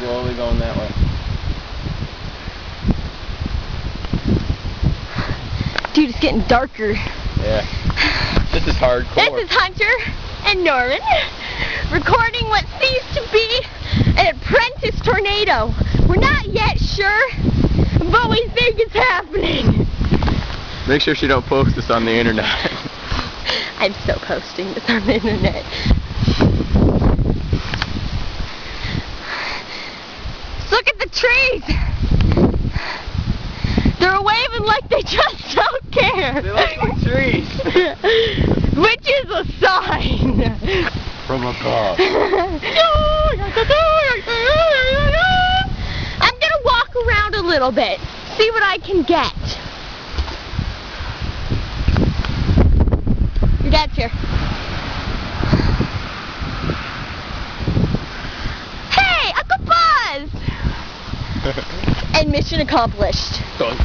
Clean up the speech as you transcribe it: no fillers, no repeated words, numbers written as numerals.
slowly going that way. Dude, it's getting darker. Yeah. This is hardcore. This is Hunter and Norman recording what seems to be an apprentice tornado. We're not yet sure, but we think it's happening. Make sure she don't post this on the internet. I'm still posting this on the internet. Look at the trees. They're waving like they just don't care. They look like trees. Which is a sign. From above. I'm gonna walk around a little bit, see what I can get. Your dad's here. Hey, Uncle Buzz! And mission accomplished. Go on.